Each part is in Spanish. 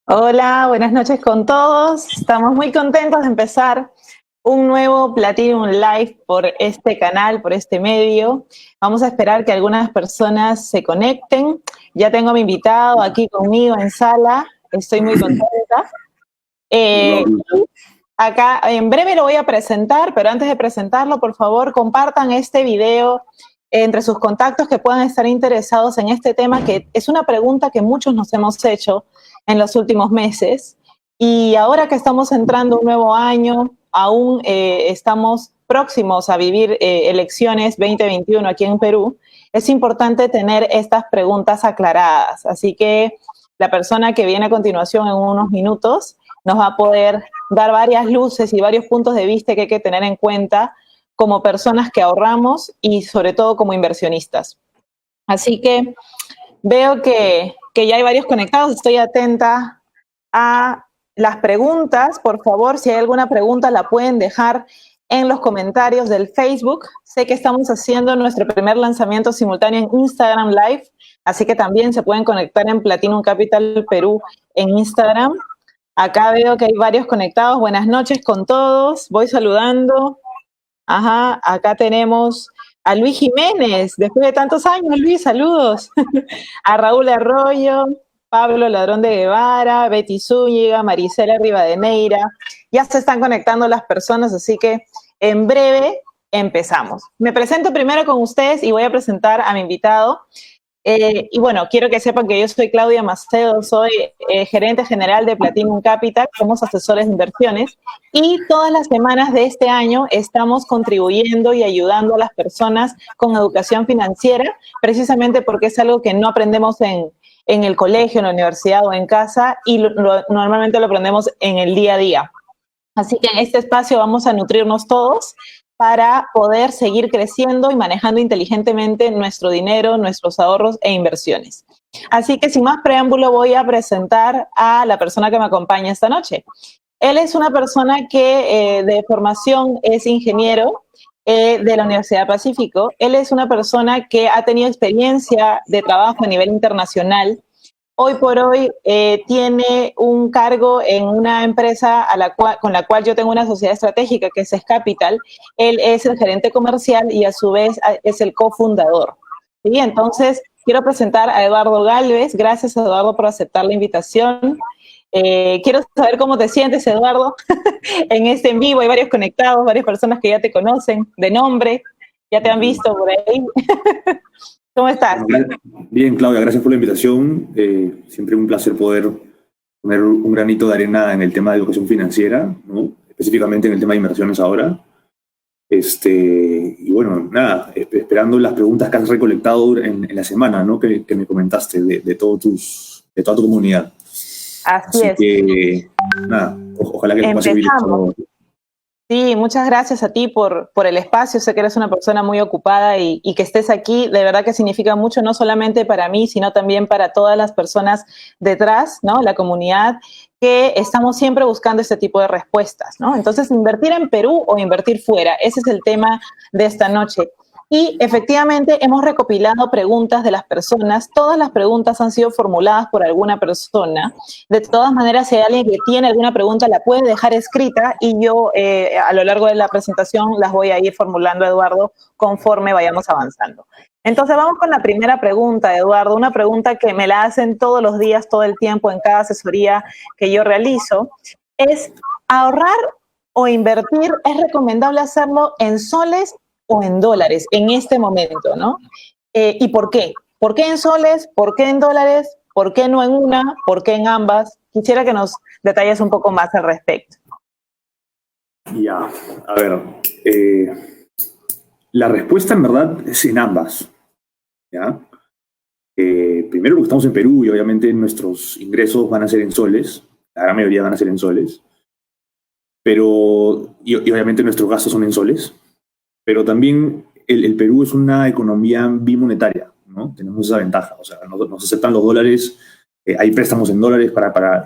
Hola, buenas noches con todos. Estamos muy contentos de empezar un nuevo Platinum Live por este canal, por este medio. Vamos a esperar que algunas personas se conecten. Ya tengo a mi invitado aquí conmigo en sala. Estoy muy contenta. Acá en breve lo voy a presentar, pero antes de presentarlo, por favor, compartan este video entre sus contactos que puedan estar interesados en este tema, que es una pregunta que muchos nos hemos hecho en los últimos meses. Y ahora que estamos entrando un nuevo año, aún estamos próximos a vivir elecciones 2021 aquí en Perú, es importante tener estas preguntas aclaradas. Así que la persona que viene a continuación en unos minutos nos va a poder dar varias luces y varios puntos de vista que hay que tener en cuenta como personas que ahorramos y sobre todo como inversionistas. Así que veo que ya hay varios conectados, estoy atenta a las preguntas. Por favor, si hay alguna pregunta la pueden dejar en los comentarios del Facebook. Sé que estamos haciendo nuestro primer lanzamiento simultáneo en Instagram Live, así que también se pueden conectar en Platinum Capital Perú en Instagram. Acá veo que hay varios conectados. Buenas noches con todos. Voy saludando. Ajá, acá tenemos a Luis Jiménez. Después de tantos años, Luis, saludos. A Raúl Arroyo, Pablo Ladrón de Guevara, Betty Zúñiga, Marisela Rivadeneira. Ya se están conectando las personas, así que en breve empezamos. Me presento primero con ustedes y voy a presentar a mi invitado. Y bueno, quiero que sepan que yo soy Claudia Macedo, soy gerente general de Platinum Capital, somos asesores de inversiones y todas las semanas de este año estamos contribuyendo y ayudando a las personas con educación financiera, precisamente porque es algo que no aprendemos en el colegio, en la universidad o en casa y normalmente lo aprendemos en el día a día. Así que en este espacio vamos a nutrirnos todos para poder seguir creciendo y manejando inteligentemente nuestro dinero, nuestros ahorros e inversiones. Así que sin más preámbulo voy a presentar a la persona que me acompaña esta noche. Él es una persona que de formación es ingeniero de la Universidad Pacífico. Él es una persona que ha tenido experiencia de trabajo a nivel internacional. Hoy por hoy tiene un cargo en una empresa con la cual yo tengo una sociedad estratégica que es Capital. Él es el gerente comercial y a su vez es el cofundador. ¿Sí? Entonces, quiero presentar a Eduardo Galvez. Gracias, Eduardo, por aceptar la invitación. Quiero saber cómo te sientes, Eduardo, en este en vivo. Hay varios conectados, varias personas que ya te conocen de nombre, ya te han visto por ahí. ¿Cómo estás? Bien, Claudia, gracias por la invitación. Siempre un placer poder poner un granito de arena en el tema de educación financiera, ¿no? Específicamente en el tema de inversiones ahora. Y bueno, nada, esperando las preguntas que has recolectado en la semana, ¿no? Que me comentaste de toda tu comunidad. Así es. Que, nada, ojalá que les pase bien. Sí, muchas gracias a ti por el espacio. Sé que eres una persona muy ocupada y que estés aquí, de verdad que significa mucho, no solamente para mí, sino también para todas las personas detrás, ¿no? La comunidad, que estamos siempre buscando este tipo de respuestas, ¿no? Entonces, invertir en Perú o invertir fuera, ese es el tema de esta noche. Y efectivamente hemos recopilado preguntas de las personas. Todas las preguntas han sido formuladas por alguna persona. De todas maneras, si hay alguien que tiene alguna pregunta, la puede dejar escrita y yo a lo largo de la presentación las voy a ir formulando, Eduardo, conforme vayamos avanzando. Entonces vamos con la primera pregunta, Eduardo, una pregunta que me la hacen todos los días, todo el tiempo, en cada asesoría que yo realizo. ¿Es ahorrar o invertir? ¿Es recomendable hacerlo en soles o en dólares en este momento, ¿no? ¿Y por qué? ¿Por qué en soles? ¿Por qué en dólares? ¿Por qué no en una? ¿Por qué en ambas? Quisiera que nos detalles un poco más al respecto. Ya, a ver, la respuesta en verdad es en ambas, ¿ya? Primero porque estamos en Perú y obviamente nuestros ingresos van a ser en soles, la gran mayoría van a ser en soles, pero, y obviamente nuestros gastos son en soles, pero también el Perú es una economía bimonetaria, ¿no? Tenemos esa ventaja, o sea, nos aceptan los dólares, hay préstamos en dólares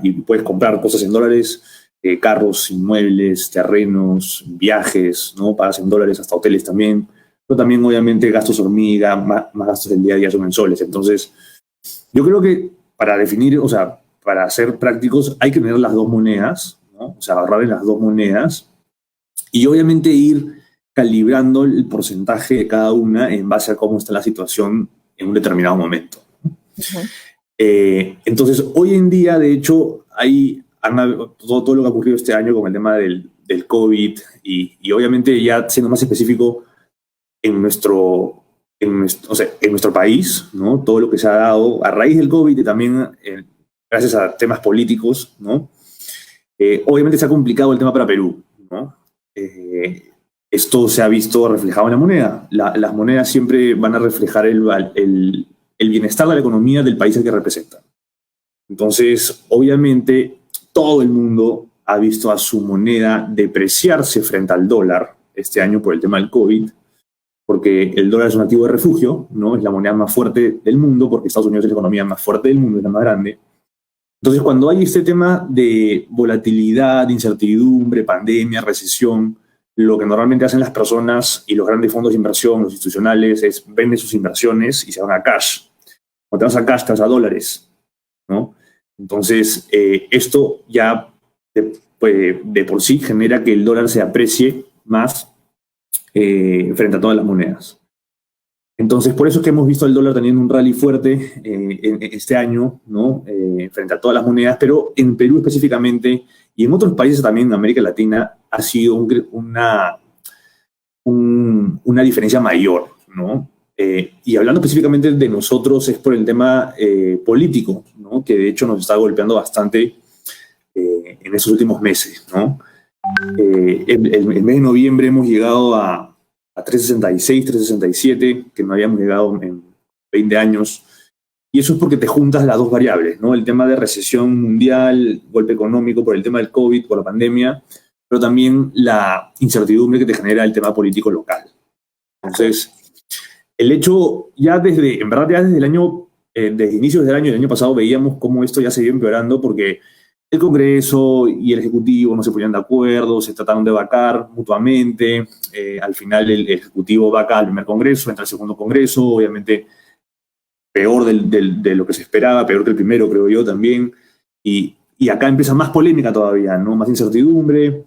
y puedes comprar cosas en dólares, carros, inmuebles, terrenos, viajes, ¿no? Pagas en dólares, hasta hoteles también. pero también obviamente gastos hormiga, más gastos del día a día son en soles. Entonces, yo creo que para definir, o sea, para ser prácticos hay que tener las dos monedas, ¿no? O sea, ahorrar en las dos monedas y obviamente ir calibrando el porcentaje de cada una en base a cómo está la situación en un determinado momento. Uh-huh. Entonces, hoy en día, de hecho, todo lo que ha ocurrido este año con el tema del COVID y obviamente ya siendo más específico en nuestro país, ¿no? Todo lo que se ha dado a raíz del COVID y también gracias a temas políticos, ¿no? Obviamente se ha complicado el tema para Perú, ¿no? Esto se ha visto reflejado en la moneda. Las monedas siempre van a reflejar el bienestar de la economía del país al que representan. Entonces, obviamente, todo el mundo ha visto a su moneda depreciarse frente al dólar este año por el tema del COVID, porque el dólar es un activo de refugio, ¿no? Es la moneda más fuerte del mundo, porque Estados Unidos es la economía más fuerte del mundo, es la más grande. Entonces, cuando hay este tema de volatilidad, incertidumbre, pandemia, recesión, lo que normalmente hacen las personas y los grandes fondos de inversión, los institucionales, es venden sus inversiones y se van a cash. Cuando te vas a cash, te vas a dólares, ¿no? Entonces, esto ya de por sí genera que el dólar se aprecie más frente a todas las monedas. Entonces, por eso es que hemos visto al dólar teniendo un rally fuerte este año, ¿no? Frente a todas las monedas, pero en Perú específicamente y en otros países también en América Latina ha sido una diferencia mayor, ¿no? Y hablando específicamente de nosotros es por el tema político, ¿no? Que de hecho nos está golpeando bastante en estos últimos meses, ¿no? El mes de noviembre hemos llegado a 3.66, 3.67, que no habíamos llegado en 20 años. Y eso es porque te juntas las dos variables, ¿no? El tema de recesión mundial, golpe económico por el tema del COVID, por la pandemia, pero también la incertidumbre que te genera el tema político local. Entonces, el hecho, en verdad ya desde inicios del año pasado veíamos cómo esto ya se iba empeorando porque el Congreso y el Ejecutivo no se ponían de acuerdo, se trataron de vacar mutuamente, al final el Ejecutivo vaca al primer Congreso, entra al segundo Congreso, obviamente peor de lo que se esperaba, peor que el primero, creo yo también, y acá empieza más polémica todavía, ¿no? Más incertidumbre,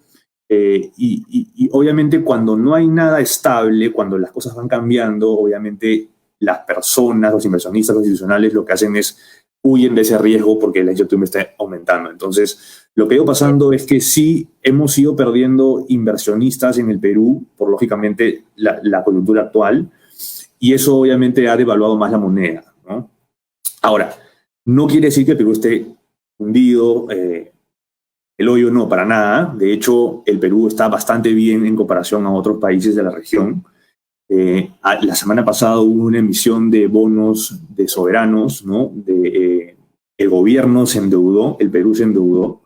y obviamente cuando no hay nada estable, cuando las cosas van cambiando, obviamente las personas, los inversionistas, los institucionales, lo que hacen es huyen de ese riesgo porque la incertidumbre está aumentando. Entonces, lo que ha ido pasando es que sí hemos ido perdiendo inversionistas en el Perú, por lógicamente la coyuntura actual, y eso obviamente ha devaluado más la moneda, ¿no? Ahora, no quiere decir que el Perú esté hundido, el hoyo no, para nada. De hecho, el Perú está bastante bien en comparación a otros países de la región. La semana pasada hubo una emisión de bonos de soberanos, ¿no? El gobierno se endeudó, el Perú se endeudó,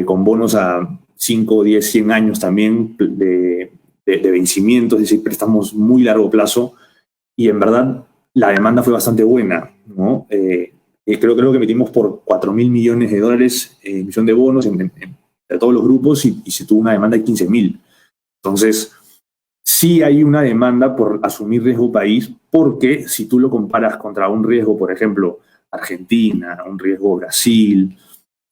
con bonos a 5, 10, 100 años también de vencimiento, es decir, préstamos muy largo plazo, y en verdad la demanda fue bastante buena, ¿no? Creo que metimos por 4.000 millones de dólares en emisión de bonos de todos los grupos y se tuvo una demanda de 15.000. Entonces, sí hay una demanda por asumir riesgo país, porque si tú lo comparas contra un riesgo, por ejemplo, Argentina, un riesgo Brasil,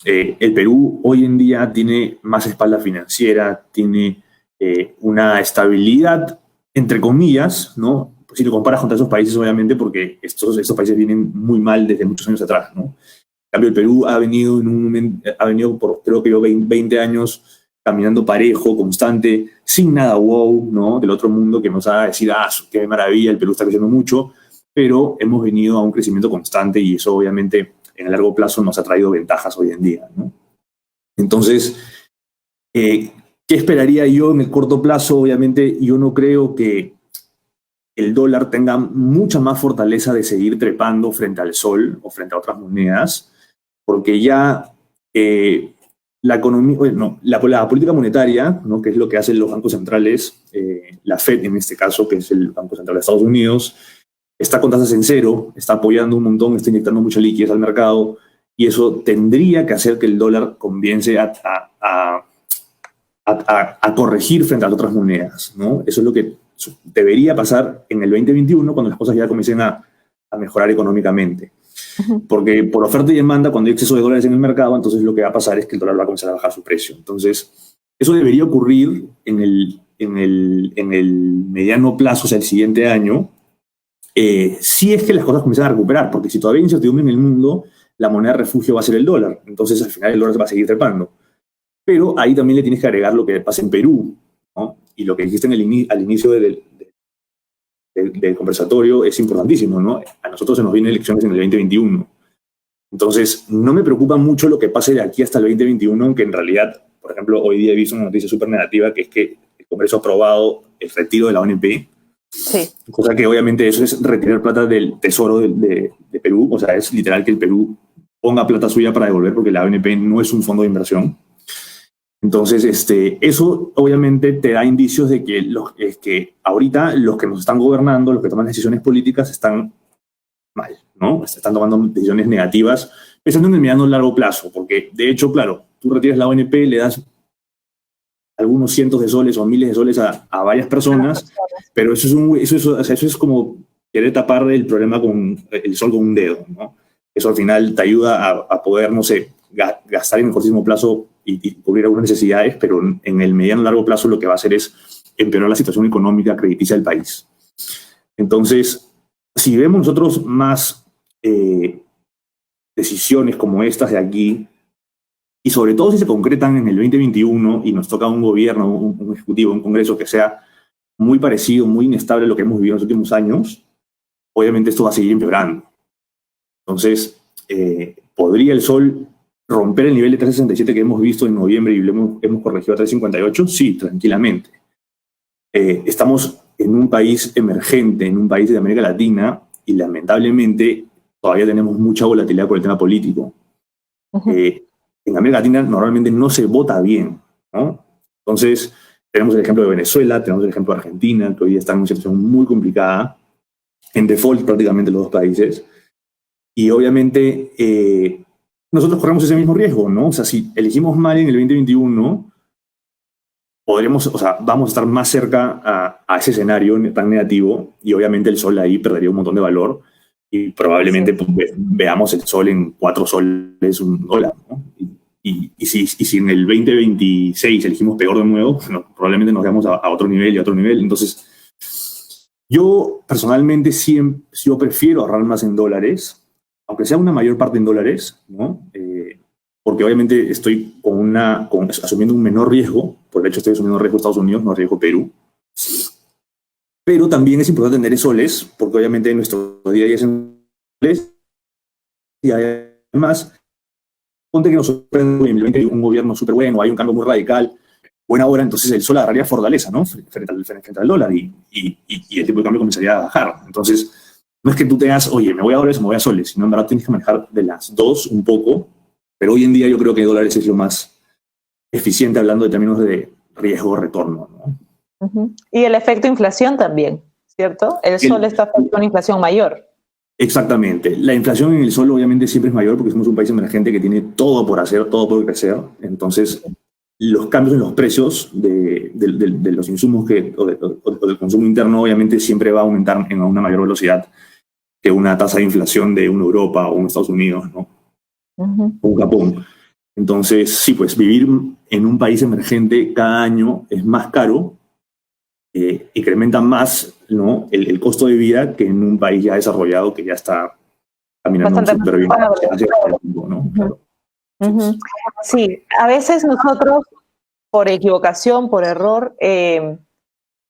el Perú hoy en día tiene más espalda financiera, tiene una estabilidad, entre comillas, ¿no? Si lo comparas contra esos países, obviamente, porque estos países vienen muy mal desde muchos años atrás, ¿no? En cambio, el Perú ha venido por, creo que yo, 20 años caminando parejo, constante, sin nada wow, ¿no? Del otro mundo que nos haga decir, qué maravilla, el Perú está creciendo mucho, pero hemos venido a un crecimiento constante y eso obviamente en el largo plazo nos ha traído ventajas hoy en día, ¿no? Entonces, ¿qué esperaría yo en el corto plazo? Obviamente yo no creo que el dólar tenga mucha más fortaleza de seguir trepando frente al sol o frente a otras monedas, porque ya la economía, la política monetaria, ¿no? Que es lo que hacen los bancos centrales, la Fed en este caso, que es el Banco Central de Estados Unidos, está con tasas en cero, está apoyando un montón, está inyectando mucha liquidez al mercado, y eso tendría que hacer que el dólar comience a corregir frente a otras monedas, ¿no? Eso es lo que debería pasar en el 2021 cuando las cosas ya comiencen a mejorar económicamente. Porque por oferta y demanda, cuando hay exceso de dólares en el mercado, entonces lo que va a pasar es que el dólar va a comenzar a bajar su precio. Entonces, eso debería ocurrir en el mediano plazo, o sea, el siguiente año, si es que las cosas comienzan a recuperar, porque si todavía hay incertidumbre en el mundo, la moneda de refugio va a ser el dólar. Entonces, al final, el dólar va a seguir trepando. Pero ahí también le tienes que agregar lo que pasa en Perú, ¿no? Y lo que dijiste al inicio del conversatorio es importantísimo, ¿no? A nosotros se nos vienen elecciones en el 2021. Entonces, no me preocupa mucho lo que pase de aquí hasta el 2021, aunque en realidad, por ejemplo, hoy día he visto una noticia súper negativa, que es que el Congreso ha aprobado el retiro de la ONP. Sí. Cosa que obviamente eso es retirar plata del tesoro de Perú. O sea, es literal que el Perú ponga plata suya para devolver, porque la ONP no es un fondo de inversión. Entonces, eso obviamente te da indicios de que ahorita los que nos están gobernando, los que toman decisiones políticas, están mal, ¿no? Están tomando decisiones negativas, pensando en el mediano y largo plazo, porque de hecho, claro, tú retiras la ONP, le das algunos cientos de soles o miles de soles a varias personas, pero eso es como querer tapar el problema con el sol con un dedo, ¿no? Eso al final te ayuda a poder, no sé, gastar en el cortísimo plazo y cubrir algunas necesidades, pero en el mediano y largo plazo lo que va a hacer es empeorar la situación económica crediticia del país. Entonces, si vemos nosotros más decisiones como estas de aquí, y sobre todo si se concretan en el 2021 y nos toca un gobierno, un ejecutivo, un congreso que sea muy parecido, muy inestable a lo que hemos vivido en los últimos años, obviamente esto va a seguir empeorando. Entonces, ¿podría el sol romper el nivel de 3.67 que hemos visto en noviembre y hemos corregido a 3.58? Sí, tranquilamente. Estamos en un país emergente, en un país de América Latina, y lamentablemente todavía tenemos mucha volatilidad por el tema político. En América Latina normalmente no se vota bien, ¿no? Entonces, tenemos el ejemplo de Venezuela, tenemos el ejemplo de Argentina, que hoy está en una situación muy complicada, en default prácticamente los dos países. Y obviamente nosotros corremos ese mismo riesgo, ¿no? O sea, si elegimos mal en el 2021, vamos a estar más cerca a ese escenario tan negativo, y obviamente el sol ahí perdería un montón de valor y probablemente pues, veamos el sol en 4 soles un dólar, ¿no? Y si en el 2026 elegimos peor de nuevo, probablemente nos veamos a otro nivel y a otro nivel. Entonces, yo personalmente yo prefiero ahorrar más en dólares, aunque sea una mayor parte en dólares, ¿no? Porque obviamente estoy asumiendo un menor riesgo. Por el hecho, estoy asumiendo riesgo Estados Unidos, no riesgo Perú. Pero también es importante tener soles, porque obviamente nuestro día a día es en soles. Y además, ponte que nos sorprende en el 20 un gobierno súper bueno, hay un cambio muy radical, buena hora, entonces el sol agarraría fortaleza, ¿no? Frente al dólar, y el tipo de cambio comenzaría a bajar. Entonces, no es que tú tengas, oye, me voy a dólares o me voy a soles, sino en verdad tienes que manejar de las dos un poco, pero hoy en día yo creo que dólares es lo más eficiente hablando de términos de riesgo-retorno, ¿no? Y el efecto inflación también, ¿cierto? El sol está afectando una inflación mayor. Exactamente. La inflación en el sol obviamente siempre es mayor porque somos un país emergente que tiene todo por hacer, todo por crecer. Entonces, los cambios en los precios de los insumos o del consumo interno obviamente siempre va a aumentar en una mayor velocidad que una tasa de inflación de una Europa o un Estados Unidos, ¿no? O un Japón. Entonces, sí, pues vivir en un país emergente cada año es más caro, incrementa más, ¿no? el costo de vida que en un país ya desarrollado que ya está caminando súper bien. ¿No? Claro. Sí, a veces nosotros, por equivocación, por error,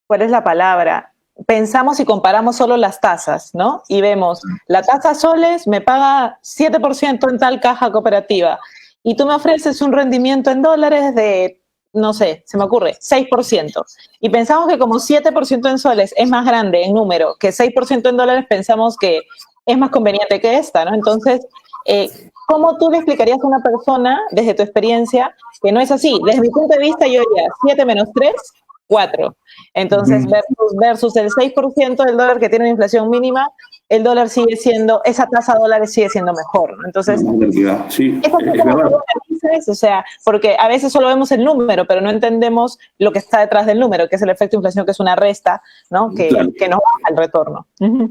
¿cuál es la palabra? Pensamos y comparamos solo las tasas, ¿no? Y vemos, la tasa soles me paga 7% en tal caja cooperativa, y tú me ofreces un rendimiento en dólares de, no sé, se me ocurre, 6%. Y pensamos que como 7% en soles es más grande en número que 6% en dólares, pensamos que es más conveniente que esta, ¿no? Entonces, ¿cómo tú le explicarías a una persona, desde tu experiencia, que no es así? Desde mi punto de vista, yo diría 7 menos 3, 4. Entonces, versus el 6% del dólar que tiene una inflación mínima, el dólar sigue siendo, esa tasa de dólares sigue siendo mejor, ¿no? Entonces, sí, ¿eso cómo lo dices? O sea, porque a veces solo vemos el número, pero no entendemos lo que está detrás del número, que es el efecto de inflación, que es una resta, ¿no? Que nos baja el retorno.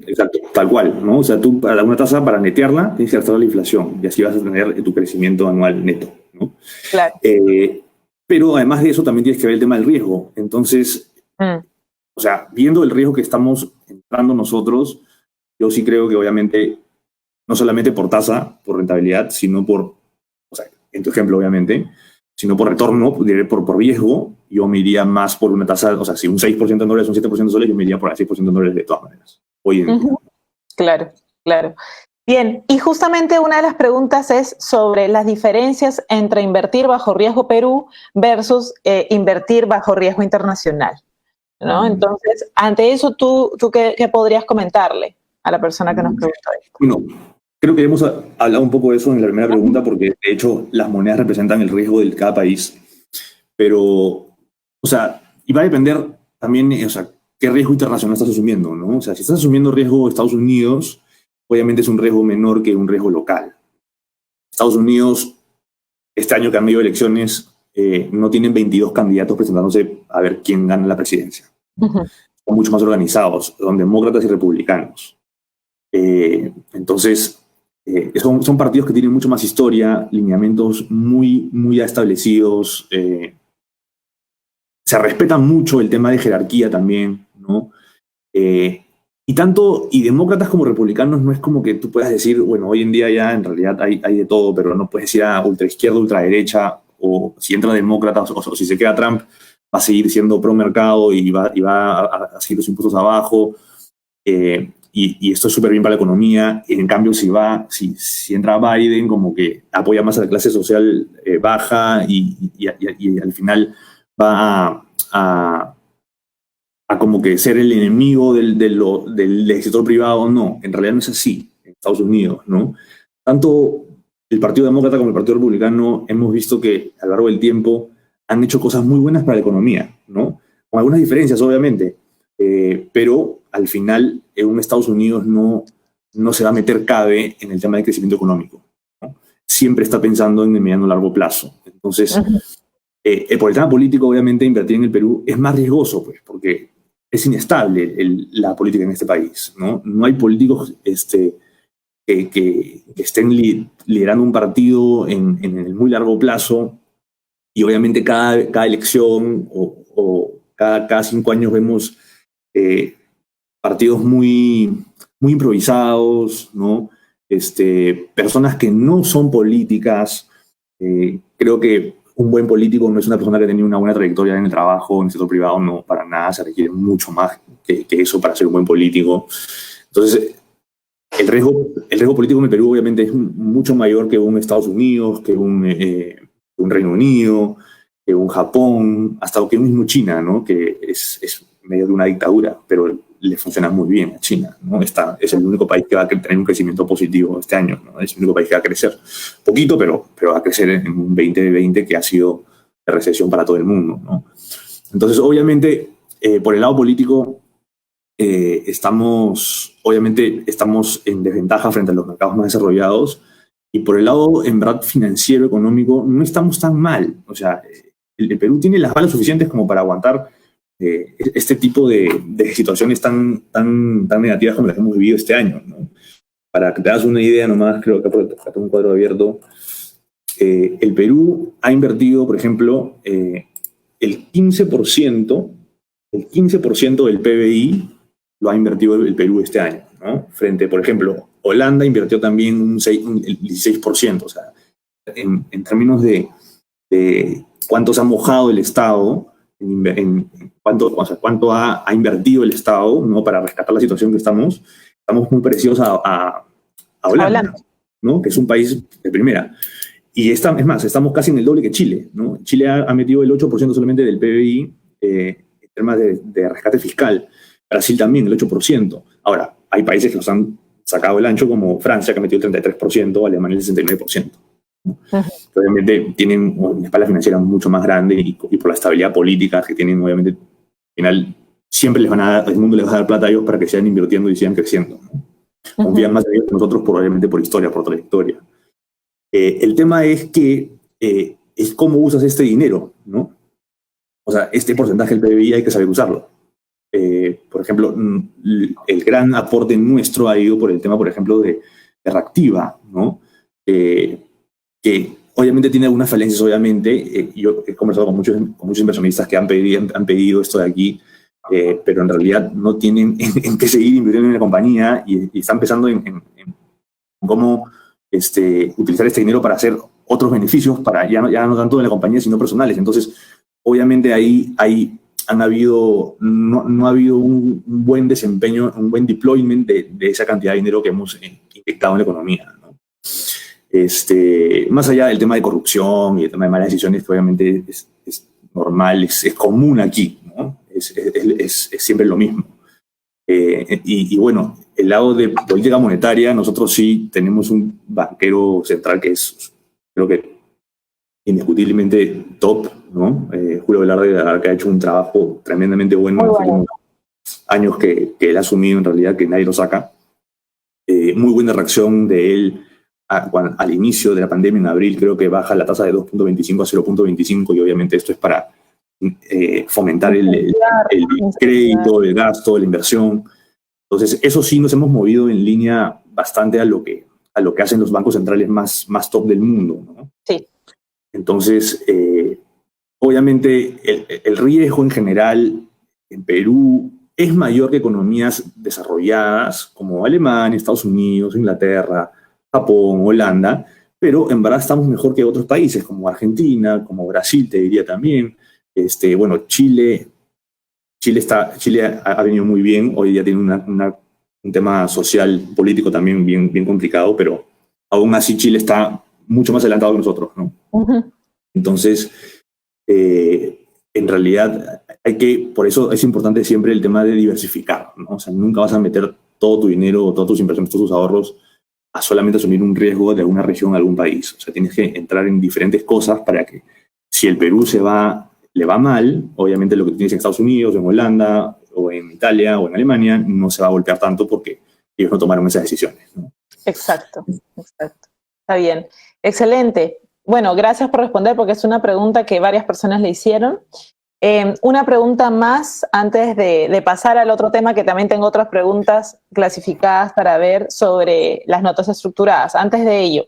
Exacto, tal cual, ¿no? O sea, tú para una tasa, para netearla, tienes que restar la inflación y así vas a tener tu crecimiento anual neto, ¿no? Claro. Pero además de eso también tienes que ver el tema del riesgo. Entonces, o sea, viendo el riesgo que estamos entrando nosotros, yo sí creo que obviamente, no solamente por tasa, por rentabilidad, sino por, o sea, en tu ejemplo obviamente, sino por retorno, por riesgo, yo me iría más por una tasa, o sea, si un 6% en dólares, un 7% en soles, yo me iría por el 6% en dólares de todas maneras, hoy en día. Claro, claro. Bien, y justamente una de las preguntas es sobre las diferencias entre invertir bajo riesgo Perú versus invertir bajo riesgo internacional, ¿no? Entonces, ante eso, ¿tú qué podrías comentarle a la persona que nos preguntó esto? Bueno, creo que hemos hablado un poco de eso en la primera pregunta, porque de hecho las monedas representan el riesgo de cada país, pero, o sea, y va a depender también, o sea, qué riesgo internacional estás asumiendo, ¿no? O sea, si estás asumiendo riesgo de Estados Unidos, obviamente es un riesgo menor que un riesgo local. Estados Unidos, este año que han habido elecciones, no tienen 22 candidatos presentándose a ver quién gana la presidencia. Son mucho más organizados, son demócratas y republicanos. Entonces, son partidos que tienen mucho más historia, lineamientos muy, muy ya establecidos. Se respeta mucho el tema de jerarquía también, ¿no? Y demócratas como republicanos no es como que tú puedas decir, bueno, hoy en día ya en realidad hay de todo, pero no puedes ir a ultraizquierda, ultraderecha, o si entra demócrata o si se queda Trump, va a seguir siendo pro mercado y va a seguir los impuestos abajo. Y esto es súper bien para la economía. En cambio, si entra Biden, como que apoya más a la clase social baja y al final va a como que ser el enemigo del sector privado. No, en realidad no es así en Estados Unidos, ¿no? Tanto el Partido Demócrata como el Partido Republicano hemos visto que a lo largo del tiempo han hecho cosas muy buenas para la economía, ¿no? Con algunas diferencias, obviamente, pero al final en Estados Unidos no se va a meter cabe en el tema de crecimiento económico, ¿no? Siempre está pensando en el mediano y largo plazo. Entonces, por el tema político, obviamente, invertir en el Perú es más riesgoso, pues, porque es inestable la política en este país, ¿no? No hay políticos que estén liderando un partido en el muy largo plazo, y obviamente cada elección o cada 5 años vemos partidos muy, muy improvisados, ¿no? Personas que no son políticas. Creo que un buen político no es una persona que tenga una buena trayectoria en el trabajo, en el sector privado, no, para nada. Se requiere mucho más que eso para ser un buen político. Entonces, el riesgo político en el Perú obviamente es mucho mayor que un Estados Unidos, que un Reino Unido, que un Japón, hasta que un mismo China, ¿no? Que es medio de una dictadura, pero le funciona muy bien a China, ¿no? Es el único país que va a tener un crecimiento positivo este año, ¿no? Es el único país que va a crecer poquito, pero va a crecer en un 2020 que ha sido de recesión para todo el mundo, ¿no? Entonces, obviamente, por el lado político, estamos en desventaja frente a los mercados más desarrollados, y por el lado, en verdad, financiero, económico, no estamos tan mal. O sea, el Perú tiene las balas suficientes como para aguantar este tipo de situaciones tan negativas como las que hemos vivido este año, ¿no? Para que te hagas una idea nomás, creo que acá tengo un cuadro abierto. El Perú ha invertido, por ejemplo, el 15% del PBI lo ha invertido el Perú este año, ¿no? Frente, por ejemplo, Holanda invirtió también el 16%. O sea, en términos de cuánto se ha mojado el Estado, cuánto ha invertido el Estado, ¿no? Para rescatar la situación que estamos muy parecidos a Holanda, ¿no? Que es un país de primera. Y es más, estamos casi en el doble que Chile, ¿no? Chile ha metido el 8% solamente del PBI en temas de rescate fiscal. Brasil también, el 8%. Ahora, hay países que nos han sacado el ancho, como Francia, que ha metido el 33%, Alemania el 69%. ¿No? Obviamente tienen una espalda financiera mucho más grande, y por la estabilidad política que tienen, obviamente, al final siempre el mundo les va a dar plata a ellos para que sigan invirtiendo y sigan creciendo, ¿no? Confían más en ellos que nosotros, probablemente por historia, por trayectoria. El tema es que es cómo usas este dinero, ¿no? O sea, este porcentaje del PBI hay que saber usarlo. Por ejemplo, el gran aporte nuestro ha ido por el tema, por ejemplo, de Reactiva, ¿no? Que obviamente tiene algunas falencias, obviamente. Yo he conversado con muchos inversionistas que han pedido esto de aquí, pero en realidad no tienen en qué seguir invirtiendo en la compañía y están pensando en cómo utilizar este dinero para hacer otros beneficios, para ya no tanto en la compañía, sino personales. Entonces, obviamente ahí no ha habido un buen desempeño, un buen deployment de esa cantidad de dinero que hemos inyectado en la economía, ¿no? Más allá del tema de corrupción y el tema de malas decisiones, que obviamente es normal, es común aquí, ¿no? Es siempre lo mismo. Y bueno, el lado de política monetaria, nosotros sí tenemos un banquero central que es, creo que indiscutiblemente top, ¿no? Julio Velarde, que ha hecho un trabajo tremendamente bueno en los últimos años que él ha asumido, en realidad, que nadie lo saca. Muy buena reacción de él al inicio de la pandemia en abril. Creo que baja la tasa de 2.25 a 0.25 y obviamente esto es para fomentar el crédito, el gasto, la inversión. Entonces, eso sí nos hemos movido en línea bastante a lo que hacen los bancos centrales más top del mundo, ¿no? Sí. Entonces, obviamente el riesgo en general en Perú es mayor que economías desarrolladas como Alemania, Estados Unidos, Inglaterra, Japón, Holanda, pero en verdad estamos mejor que otros países como Argentina, como Brasil, te diría también. Bueno, Chile ha venido muy bien, hoy día tiene un tema social, político también bien complicado, pero aún así Chile está mucho más adelantado que nosotros, ¿no? Uh-huh. Entonces, en realidad, por eso es importante siempre el tema de diversificar, ¿no? O sea, nunca vas a meter todo tu dinero, todas tus inversiones, todos tus ahorros a solamente asumir un riesgo de alguna región, algún país. O sea, tienes que entrar en diferentes cosas para que si el Perú le va mal, obviamente lo que tienes en Estados Unidos, en Holanda, o en Italia, o en Alemania, no se va a golpear tanto porque ellos no tomaron esas decisiones, ¿no? Exacto. Está bien. Excelente. Bueno, gracias por responder porque es una pregunta que varias personas le hicieron. Una pregunta más antes de pasar al otro tema, que también tengo otras preguntas clasificadas para ver sobre las notas estructuradas. Antes de ello,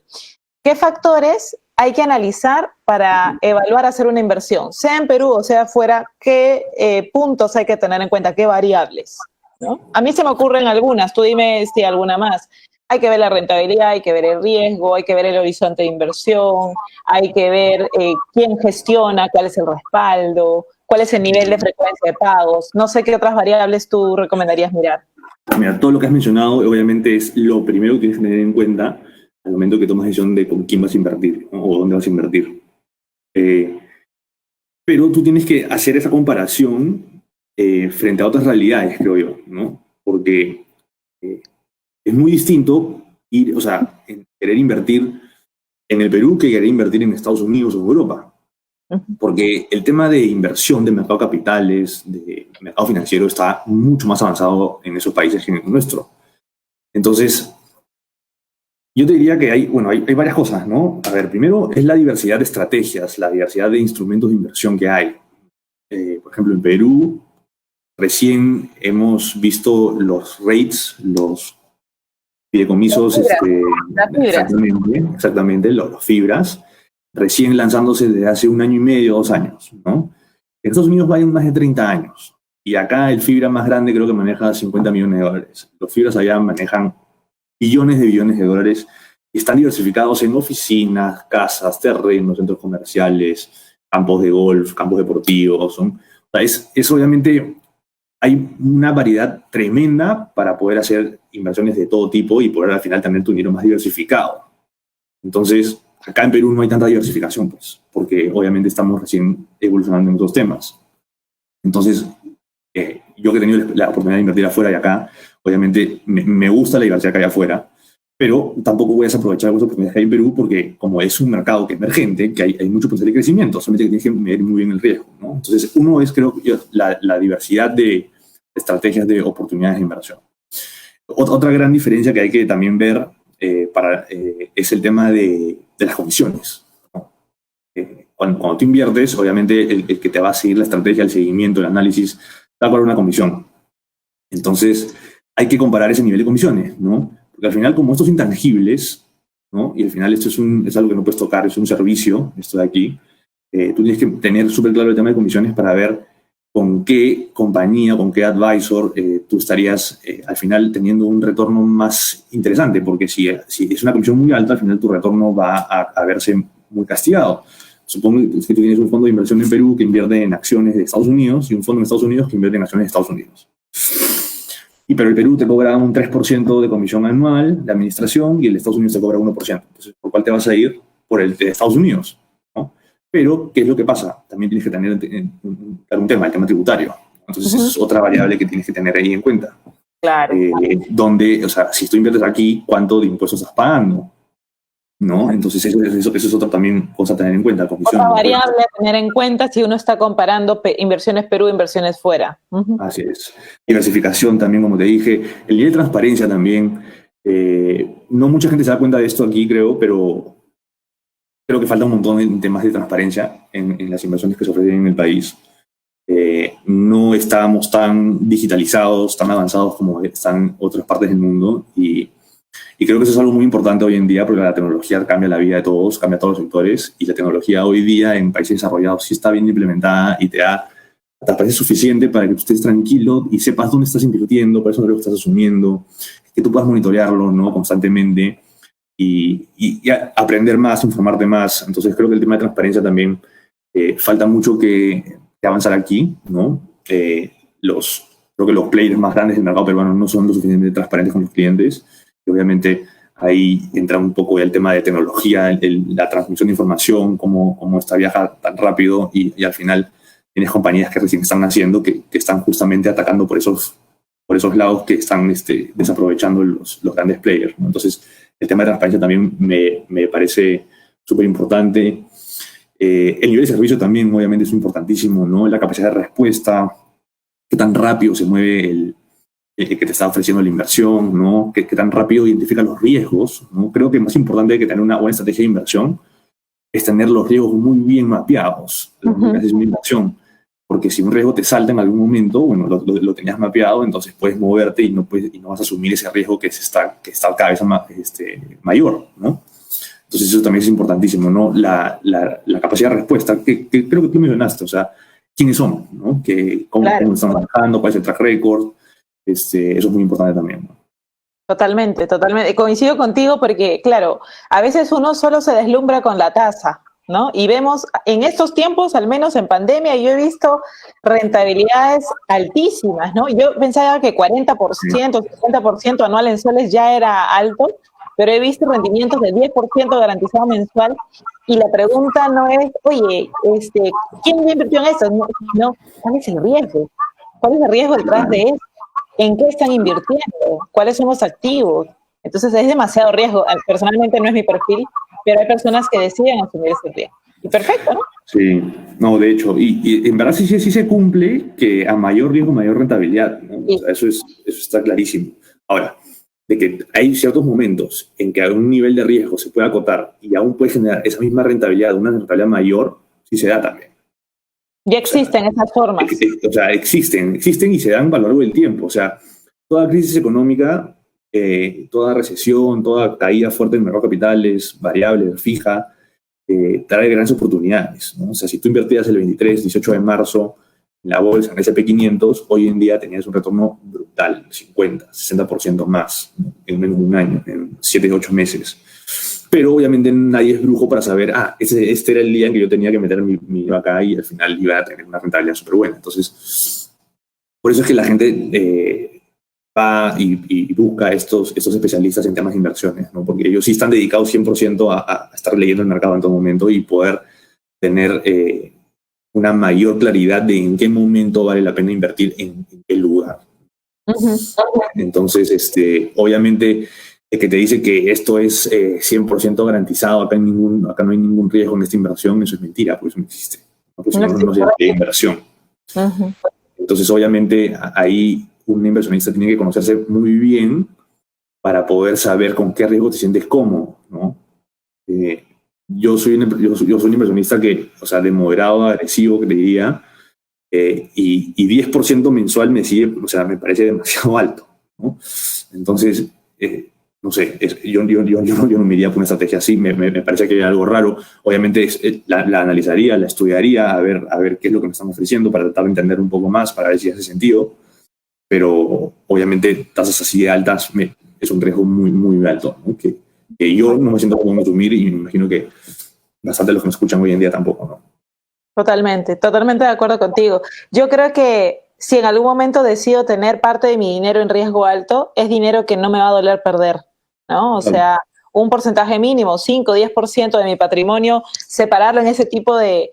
¿qué factores hay que analizar para evaluar hacer una inversión? Sea en Perú o sea afuera, ¿qué puntos hay que tener en cuenta? ¿Qué variables? ¿No? A mí se me ocurren algunas, tú dime si alguna más. Hay que ver la rentabilidad, hay que ver el riesgo, hay que ver el horizonte de inversión, hay que ver quién gestiona, cuál es el respaldo, cuál es el nivel de frecuencia de pagos. No sé qué otras variables tú recomendarías mirar. Mira, todo lo que has mencionado obviamente es lo primero que tienes que tener en cuenta al momento que tomas decisión de con quién vas a invertir, ¿no? O dónde vas a invertir. Pero tú tienes que hacer esa comparación frente a otras realidades, creo yo, ¿no? Porque es muy distinto querer invertir en el Perú que querer invertir en Estados Unidos o Europa. Porque el tema de inversión, de mercado de capitales, de mercado financiero, está mucho más avanzado en esos países que en el nuestro. Entonces, yo te diría que hay varias cosas, ¿no? A ver, primero es la diversidad de estrategias, la diversidad de instrumentos de inversión que hay. Por ejemplo, en Perú, recién hemos visto los REITs, los fideicomisos, exactamente, los fibras, recién lanzándose desde hace 1 año y medio, 2 años, ¿no? En Estados Unidos van más de 30 años. Y acá el fibra más grande creo que maneja $50 millones. Los fibras allá manejan billones de dólares y están diversificados en oficinas, casas, terrenos, centros comerciales, campos de golf, campos deportivos. Es obviamente, hay una variedad tremenda para poder hacer inversiones de todo tipo y poder al final tener tu dinero más diversificado. Entonces, acá en Perú no hay tanta diversificación, pues, porque obviamente estamos recién evolucionando en esos temas. Entonces, yo que he tenido la oportunidad de invertir afuera y acá, obviamente me gusta la diversidad que hay afuera, pero tampoco voy a desaprovechar las oportunidades que hay en Perú porque como es un mercado que es emergente, que hay mucho potencial de crecimiento, solamente que tienes que medir muy bien el riesgo, ¿no? Entonces, uno es, creo yo, la diversidad de estrategias de oportunidades de inversión. Otra gran diferencia que hay que también ver es el tema de las comisiones, ¿no? cuando tú inviertes, obviamente el que te va a seguir la estrategia, el seguimiento, el análisis, va a cobrar una comisión. Entonces, hay que comparar ese nivel de comisiones, ¿no? Porque al final, como estos intangibles, ¿no? Y al final esto es algo que no puedes tocar, es un servicio, esto de aquí. Tú tienes que tener súper claro el tema de comisiones para ver con qué compañía, con qué advisor tú estarías al final teniendo un retorno más interesante, porque si es una comisión muy alta, al final tu retorno va a verse muy castigado. Supongo que tú tienes un fondo de inversión en Perú que invierte en acciones de Estados Unidos y un fondo en Estados Unidos que invierte en acciones de Estados Unidos. Pero el Perú te cobra un 3% de comisión anual de administración y el de Estados Unidos te cobra 1%. Entonces, ¿por cuál te vas a ir? Por el de Estados Unidos, ¿no? Pero, ¿qué es lo que pasa? También tienes que tener un tema, el tema tributario. Entonces, esa es otra variable que tienes que tener ahí en cuenta. Claro. Donde, o sea, si tú inviertes aquí, ¿cuánto de impuestos estás pagando? ¿No? Entonces, eso es otra también cosa a tener en cuenta. Otra variable a tener en cuenta si uno está comparando inversiones Perú, inversiones fuera. Así es. Diversificación también, como te dije. El nivel de transparencia también. No mucha gente se da cuenta de esto aquí, creo, creo que falta un montón de temas de transparencia en las inversiones que se ofrecen en el país. No estábamos tan digitalizados, tan avanzados como están otras partes del mundo y creo que eso es algo muy importante hoy en día porque la tecnología cambia la vida de todos, cambia todos los sectores y la tecnología hoy día en países desarrollados sí está bien implementada y te da transparencia suficiente para que tú estés tranquilo y sepas dónde estás invirtiendo, cuáles son los que estás asumiendo, que tú puedas monitorearlo, ¿no? Constantemente y aprender más, informarte más. Entonces creo que el tema de transparencia también falta mucho que avanzar aquí, ¿no? Creo que los players más grandes del mercado peruano no son lo suficientemente transparentes con los clientes. Y obviamente ahí entra un poco el tema de tecnología, la transmisión de información, cómo esta viaja tan rápido y al final tienes compañías que recién están naciendo que están justamente atacando por esos lados que están desaprovechando los grandes players, ¿no? Entonces, el tema de transparencia también me parece súper importante. El nivel de servicio también, obviamente, es importantísimo, ¿no? La capacidad de respuesta, qué tan rápido se mueve el que te está ofreciendo la inversión, ¿no? Qué tan rápido identifica los riesgos, ¿no? Creo que más importante que tener una buena estrategia de inversión es tener los riesgos muy bien mapeados. Es una inversión. Porque si un riesgo te salta en algún momento, bueno, lo tenías mapeado, entonces puedes moverte y no vas a asumir ese riesgo que está cada vez mayor, ¿no? Entonces eso también es importantísimo, ¿no? La capacidad de respuesta, que creo que tú mencionaste, o sea, ¿quiénes son? ¿No? ¿Cómo están manejando? ¿Cuál es el track record? Eso es muy importante también, ¿no? Totalmente. Coincido contigo porque, claro, a veces uno solo se deslumbra con la tasa, ¿no? Y vemos, en estos tiempos, al menos en pandemia, yo he visto rentabilidades altísimas, ¿no? Yo pensaba que 40%, 50% anual en soles ya era alto, pero he visto rendimientos de 10% garantizado mensual y la pregunta no es, oye, ¿quién invirtió en esto? No, ¿cuál es el riesgo? ¿Cuál es el riesgo detrás de eso? ¿En qué están invirtiendo? ¿Cuáles son los activos? Entonces es demasiado riesgo. Personalmente no es mi perfil, pero hay personas que deciden asumir ese riesgo. Y perfecto, ¿no? Sí, no, de hecho, y en verdad sí se cumple que a mayor riesgo, mayor rentabilidad, ¿no? Sí. O sea, eso está clarísimo. Ahora, de que hay ciertos momentos en que a un nivel de riesgo se puede acotar y aún puede generar esa misma rentabilidad, una rentabilidad mayor, sí se da también. Ya existen esas formas. O sea, existen y se dan a lo largo del tiempo. O sea, toda crisis económica, toda recesión, toda caída fuerte en el mercado de capitales, variable, fija, trae grandes oportunidades, ¿no? O sea, si tú invertías el 18 de marzo en la bolsa, en S&P 500, hoy en día tenías un retorno brutal, 50, 60% más, ¿no? En menos de un año, en 7, 8 meses. Pero obviamente nadie es brujo para saber, este era el día en que yo tenía que meter mi vaca y al final iba a tener una rentabilidad súper buena. Entonces, por eso es que la gente va y busca estos especialistas en temas de inversiones, ¿no? Porque ellos sí están dedicados 100% a estar leyendo el mercado en todo momento y poder tener una mayor claridad de en qué momento vale la pena invertir en qué lugar. Entonces, obviamente, el que te dice que esto es 100% garantizado, acá no hay ningún riesgo en esta inversión, eso es mentira, porque eso no existe. ¿No? Pues no se llama inversión. Entonces, obviamente, ahí un inversionista tiene que conocerse muy bien para poder saber con qué riesgo te sientes cómodo, ¿no? yo soy un inversionista que, o sea, de moderado a agresivo, que te diría, y 10% mensual o sea, me parece demasiado alto, ¿no? Entonces, no sé, yo no me iría por una estrategia así, me parece que hay algo raro. Obviamente la analizaría, la estudiaría, a ver qué es lo que me están ofreciendo para tratar de entender un poco más, para ver si hace sentido, pero obviamente tasas así de altas es un riesgo muy, muy alto, ¿no? Que yo no me siento cómodo asumir y me imagino que bastante de los que me escuchan hoy en día tampoco, ¿no? Totalmente de acuerdo contigo. Yo creo que si en algún momento decido tener parte de mi dinero en riesgo alto, es dinero que no me va a doler perder, ¿no? O sea, un porcentaje mínimo, 5, 10% de mi patrimonio, separarlo en ese tipo de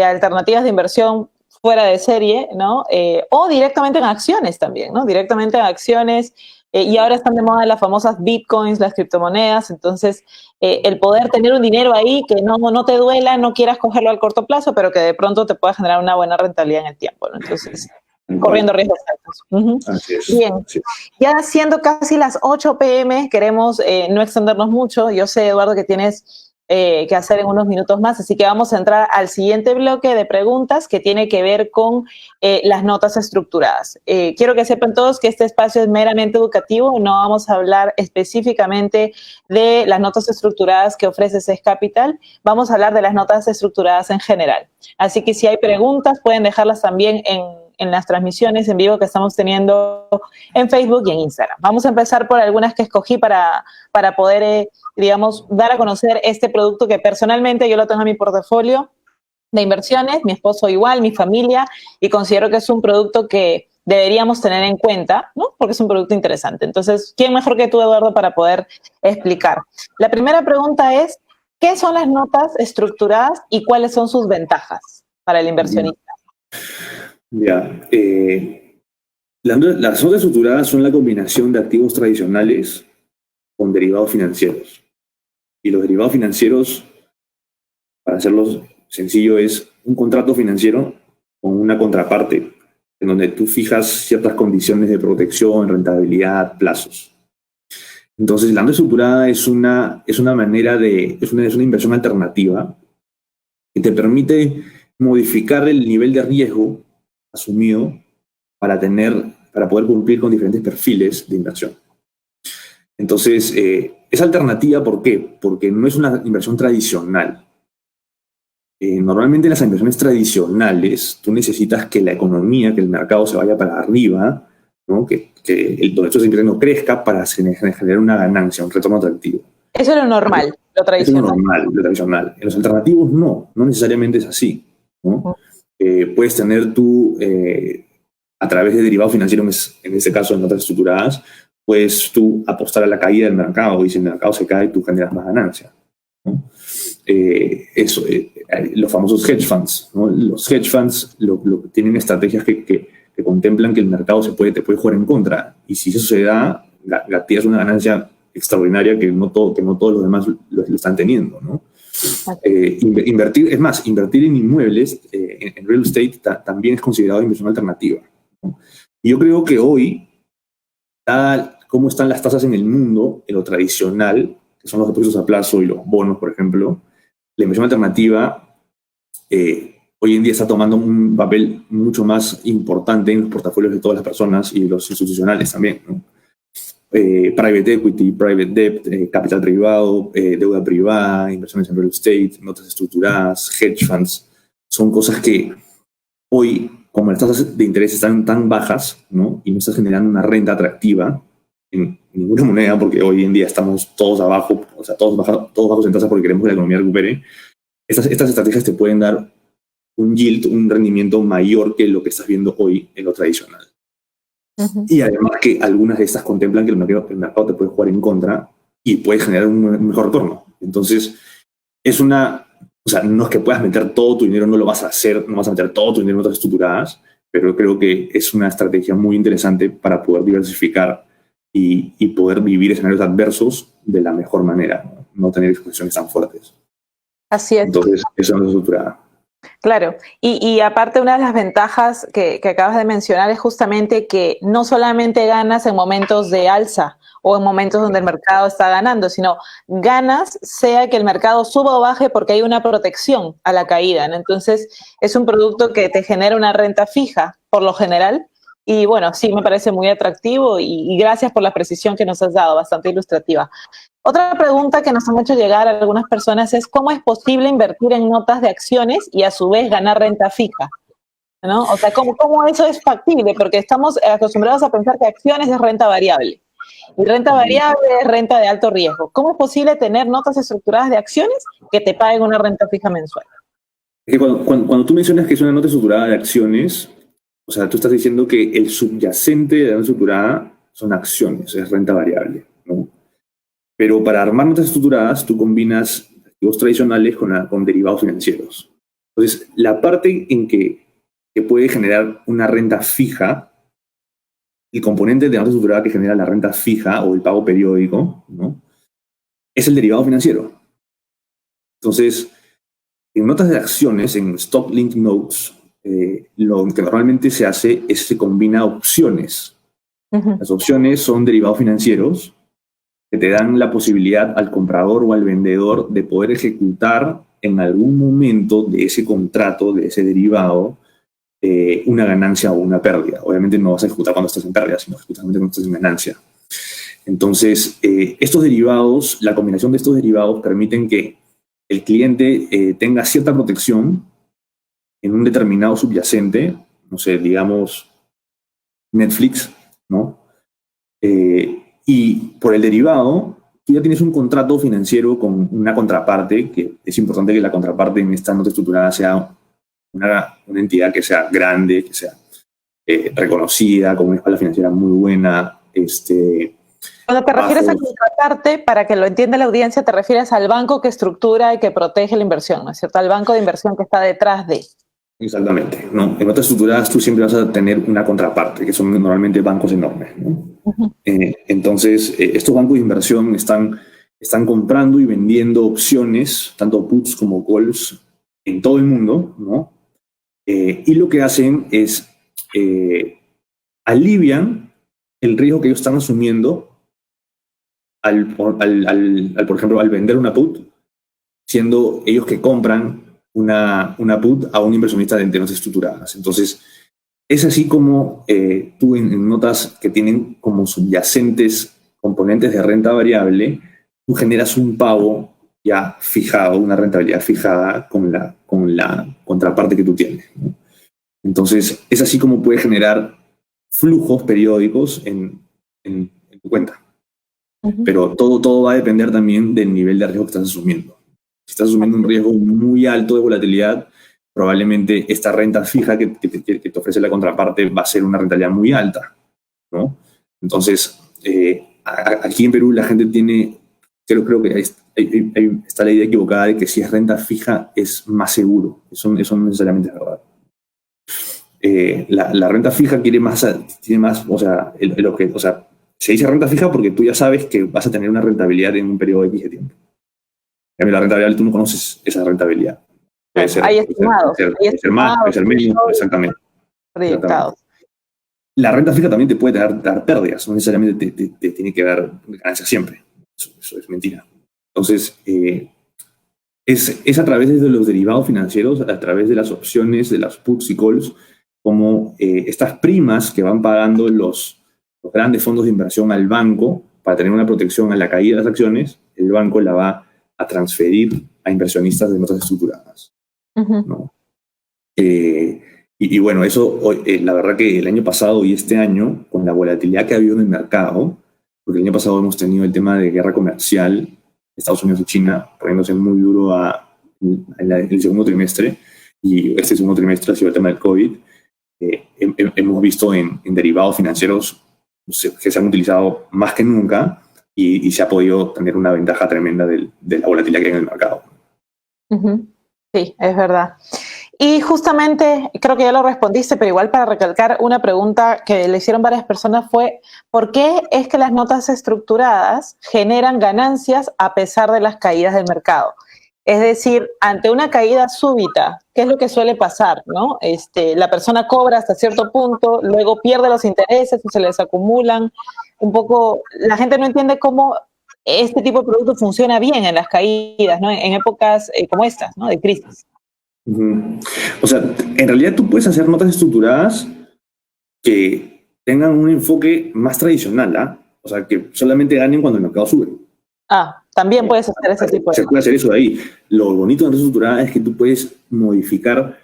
alternativas de inversión fuera de serie, ¿no? O directamente en acciones también, ¿no? Directamente en acciones. Y ahora están de moda las famosas bitcoins, las criptomonedas, entonces el poder tener un dinero ahí que no te duela, no quieras cogerlo al corto plazo, pero que de pronto te pueda generar una buena rentabilidad en el tiempo, ¿no? Entonces, corriendo riesgos altos. Así es. Bien, Así es. ya siendo casi las 8 p.m., queremos no extendernos mucho. Yo sé, Eduardo, que tienes que hacer en unos minutos más, así que vamos a entrar al siguiente bloque de preguntas que tiene que ver con las notas estructuradas. Quiero que sepan todos que este espacio es meramente educativo, no vamos a hablar específicamente de las notas estructuradas que ofrece SES Capital, vamos a hablar de las notas estructuradas en general. Así que si hay preguntas, pueden dejarlas también en las transmisiones en vivo que estamos teniendo en Facebook y en Instagram. Vamos a empezar por algunas que escogí para poder, digamos, dar a conocer este producto que personalmente yo lo tengo en mi portafolio de inversiones, mi esposo igual, mi familia, y considero que es un producto que deberíamos tener en cuenta, ¿no? Porque es un producto interesante. Entonces, ¿quién mejor que tú, Eduardo, para poder explicar? La primera pregunta es, ¿qué son las notas estructuradas y cuáles son sus ventajas para el inversionista? Ya, las notas estructuradas son la combinación de activos tradicionales con derivados financieros. Y los derivados financieros, para hacerlo sencillo, es un contrato financiero con una contraparte, en donde tú fijas ciertas condiciones de protección, rentabilidad, plazos. Entonces, la nota estructurada es una inversión alternativa que te permite modificar el nivel de riesgo asumido para poder cumplir con diferentes perfiles de inversión. Entonces, es alternativa, ¿por qué? Porque no es una inversión tradicional. Normalmente en las inversiones tradicionales, tú necesitas que la economía, que el mercado se vaya para arriba, ¿no? Que donde tú estás invirtiendo crezca para generar una ganancia, un retorno atractivo. Eso es lo normal, lo tradicional. Eso es lo tradicional. En los alternativos no necesariamente es así, ¿no? Puedes tener tú, a través de derivados financieros, en este caso en notas estructuradas, puedes tú apostar a la caída del mercado y si el mercado se cae, tú generas más ganancia, ¿no? Los famosos hedge funds, ¿no? Los hedge funds tienen estrategias que contemplan que el mercado te puede jugar en contra y si eso se da, gatillas una ganancia extraordinaria que no todos los demás lo están teniendo, ¿no? Invertir en inmuebles, en real estate, también es considerado inversión alternativa, ¿no? Y yo creo que hoy, dada cómo están las tasas en el mundo, en lo tradicional, que son los depósitos a plazo y los bonos, por ejemplo, la inversión alternativa hoy en día está tomando un papel mucho más importante en los portafolios de todas las personas y los institucionales también, ¿no? Private equity, private debt, capital privado, deuda privada, inversiones en real estate, notas estructuradas, hedge funds, son cosas que hoy, como las tasas de interés están tan bajas, ¿no? Y no estás generando una renta atractiva en ninguna moneda, porque hoy en día estamos todos abajo, o sea, todos bajos en tasas porque queremos que la economía recupere, estas estrategias te pueden dar un yield, un rendimiento mayor que lo que estás viendo hoy en lo tradicional. Uh-huh. Y además que algunas de estas contemplan que el mercado te puede jugar en contra y puede generar un mejor retorno. Entonces, o sea, no es que puedas meter todo tu dinero, no lo vas a hacer, no vas a meter todo tu dinero en notas estructuradas, pero creo que es una estrategia muy interesante para poder diversificar y poder vivir escenarios adversos de la mejor manera, no tener exposiciones tan fuertes. Así es. Entonces, eso no es estructurada. Claro, y aparte una de las ventajas que acabas de mencionar es justamente que no solamente ganas en momentos de alza o en momentos donde el mercado está ganando, sino ganas sea que el mercado suba o baje porque hay una protección a la caída, ¿no? Entonces es un producto que te genera una renta fija por lo general y bueno, sí me parece muy atractivo y gracias por la precisión que nos has dado, bastante ilustrativa. Otra pregunta que nos han hecho llegar a algunas personas es ¿cómo es posible invertir en notas de acciones y a su vez ganar renta fija? ¿No? O sea, ¿cómo eso es factible? Porque estamos acostumbrados a pensar que acciones es renta variable. Y renta variable es renta de alto riesgo. ¿Cómo es posible tener notas estructuradas de acciones que te paguen una renta fija mensual? Es que cuando tú mencionas que es una nota estructurada de acciones, o sea, tú estás diciendo que el subyacente de la nota estructurada son acciones, es renta variable, ¿no? Pero para armar notas estructuradas, tú combinas activos tradicionales con derivados financieros. Entonces, la parte en que puede generar una renta fija, el componente de la nota estructurada que genera la renta fija o el pago periódico, ¿no? Es el derivado financiero. Entonces, en notas de acciones, en Stock Link Notes, lo que normalmente se hace es se combina opciones. Las opciones son derivados financieros que te dan la posibilidad al comprador o al vendedor de poder ejecutar en algún momento de ese contrato, de ese derivado, una ganancia o una pérdida. Obviamente no vas a ejecutar cuando estás en pérdida, sino justamente cuando estás en ganancia. Entonces, estos derivados, la combinación de estos derivados permiten que el cliente tenga cierta protección en un determinado subyacente, no sé, digamos Netflix, ¿no? Y por el derivado, tú ya tienes un contrato financiero con una contraparte, que es importante que la contraparte en esta nota estructurada sea una entidad que sea grande, que sea reconocida, con una espalda financiera muy buena. Cuando te refieres a contratarte, para que lo entienda la audiencia, te refieres al banco que estructura y que protege la inversión, ¿no es cierto? Al banco de inversión que está detrás de. Exactamente, ¿no? En notas estructuradas tú siempre vas a tener una contraparte, que son normalmente bancos enormes, ¿no? Entonces, estos bancos de inversión están comprando y vendiendo opciones, tanto puts como calls, en todo el mundo, ¿no? Y lo que hacen es alivian el riesgo que ellos están asumiendo por ejemplo, al vender una put, siendo ellos que compran una put a un inversionista de notas estructuradas. Entonces, es así como tú en notas que tienen como subyacentes componentes de renta variable, tú generas un pago ya fijado, una rentabilidad fijada con la contraparte que tú tienes, ¿no? Entonces, es así como puedes generar flujos periódicos en tu cuenta. Pero todo va a depender también del nivel de riesgo que estás asumiendo. Si estás asumiendo un riesgo muy alto de volatilidad, probablemente esta renta fija que te ofrece la contraparte va a ser una rentabilidad muy alta, ¿no? Entonces, aquí en Perú la gente tiene, creo que está la idea equivocada de que si es renta fija es más seguro. Eso no necesariamente es verdad. La renta fija tiene más, o sea, se dice renta fija porque tú ya sabes que vas a tener una rentabilidad en un periodo X de tiempo. La renta variable tú no conoces esa rentabilidad. Hay estimados. Puede ser más, puede ser menos, exactamente. Proyectados. La renta fija también te puede dar pérdidas, no necesariamente te tiene que dar ganancias siempre. Eso es mentira. Entonces, es a través de los derivados financieros, a través de las opciones, de las puts y calls, como estas primas que van pagando los grandes fondos de inversión al banco para tener una protección a la caída de las acciones, el banco la va a transferir a inversionistas de notas estructuradas, ¿no? Y bueno, eso, la verdad que el año pasado y este año, con la volatilidad que ha habido en el mercado, porque el año pasado hemos tenido el tema de guerra comercial, Estados Unidos y China, poniéndose muy duro en el segundo trimestre, y este segundo trimestre ha sido el tema del COVID. Hemos visto en derivados financieros que se han utilizado más que nunca y se ha podido tener una ventaja tremenda de la volatilidad que hay en el mercado. Sí, es verdad. Y justamente, creo que ya lo respondiste, pero igual para recalcar una pregunta que le hicieron varias personas fue, ¿por qué es que las notas estructuradas generan ganancias a pesar de las caídas del mercado? Es decir, ante una caída súbita, ¿qué es lo que suele pasar, ¿no? La persona cobra hasta cierto punto, luego pierde los intereses o se les acumulan. Un poco, la gente no entiende cómo este tipo de producto funciona bien en las caídas, ¿no? En épocas como estas, ¿no? De crisis. O sea, en realidad tú puedes hacer notas estructuradas que tengan un enfoque más tradicional, ¿ah? O sea, que solamente ganen cuando el mercado sube. También puedes hacer ese tipo de cosas. Se puede hacer eso de ahí. Lo bonito de la estructurada es que tú puedes modificar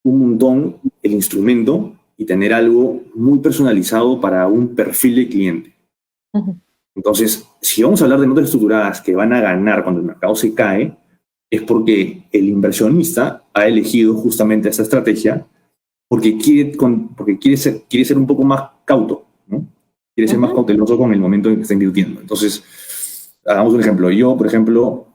un montón el instrumento y tener algo muy personalizado para un perfil de cliente. Entonces, si vamos a hablar de notas estructuradas que van a ganar cuando el mercado se cae, es porque el inversionista ha elegido justamente esa estrategia porque quiere ser un poco más cauto, ¿no? Quiere ser más cauteloso con el momento en que está invirtiendo. Entonces, hagamos un ejemplo. Yo, por ejemplo,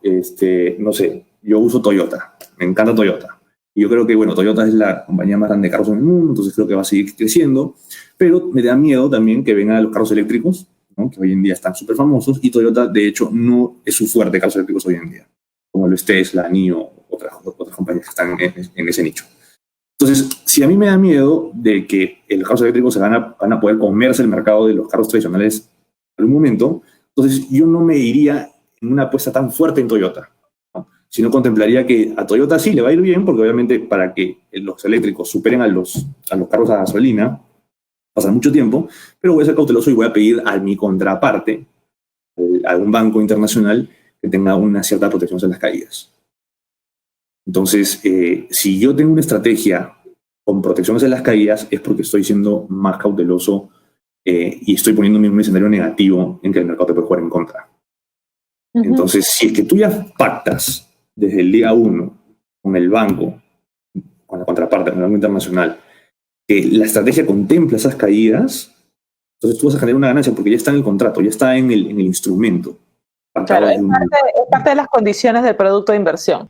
no sé, yo uso Toyota. Me encanta Toyota. Y yo creo que, bueno, Toyota es la compañía más grande de carros en el mundo, entonces creo que va a seguir creciendo. Pero me da miedo también que vengan los carros eléctricos, ¿no? Que hoy en día están súper famosos. Y Toyota, de hecho, no es su fuerte carros eléctricos hoy en día, como lo es Tesla, NIO, otras compañías que están en ese nicho. Entonces, si a mí me da miedo de que los carros eléctricos van a poder comerse el mercado de los carros tradicionales en algún momento, entonces yo no me iría en una apuesta tan fuerte en Toyota, ¿no? Sino contemplaría que a Toyota sí le va a ir bien, porque obviamente para que los eléctricos superen a los carros a gasolina, pasa mucho tiempo, pero voy a ser cauteloso y voy a pedir a mi contraparte, a un banco internacional, que tenga una cierta protección en las caídas. Entonces, si yo tengo una estrategia con protecciones en las caídas, es porque estoy siendo más cauteloso y estoy poniéndome en un escenario negativo en que el mercado te puede jugar en contra. Entonces, si es que tú ya pactas desde el día 1 con el banco, con la contraparte, con el banco internacional, que la estrategia contempla esas caídas, entonces tú vas a generar una ganancia porque ya está en el contrato, ya está en el instrumento. Claro, es parte de las condiciones del producto de inversión.